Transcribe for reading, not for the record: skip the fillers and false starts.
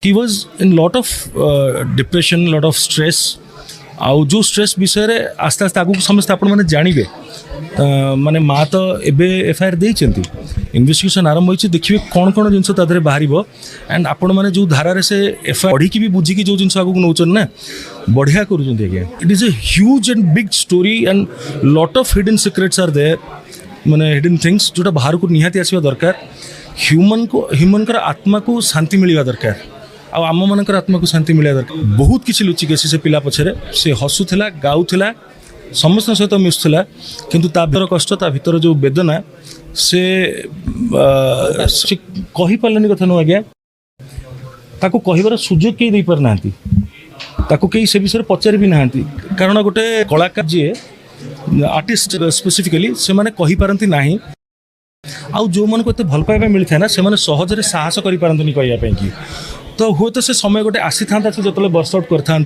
He was in lot of depression, lot of stress. आउ जो stress विषय रे आस्ते आस्ते आगु समस्त आपण माने जानिबे। माने माँ तो एबे एफआईआर देइचंती, इन्वेस्टिगेशन आरंभ होइछि, देखिबे कोन कोन जिंस तादरे बाहरिबो। एंड आपण माने जो धारा रे से एफआईआर पढ़ी की भी बुझी की जो जिंस आगु नौचन ना बढ़िया करूचंती आगे। It is a huge and big story and lot of hidden secrets are there, माने हिडन थिंग्स जोटा बाहर को निहाती आसीबा दरकार। ह्यूमन कर आत्मा को शांति मिलवा दरकार, आम मानकर आत्मा को शांति मिलवा दरकार। बहुत किसी लुचिक आसी से पिला पछरे, से हसुला, गाउला, समस्त सहित मिशुला, किंतु ता भीतर कष्ट, ता भीतर जो वेदना से कही पारलानी कथा नु आज्ञा। ताको कहिबार सुजोग केही दे पार नांती, ताको केही से विषय पचारि भी नांती। कारण गोटे कलाकार जी आर्टिस्ट स्पेसिफिकली से माने कहि पारंती नाही। आउ जो मन को एते भल पाइबा मिलि था ना, से माने सहज रे साहस करि पारंतनी कहिया पई की। तो हुए तो से समय गोटे आसी था, से जतले बर्स आउट करथा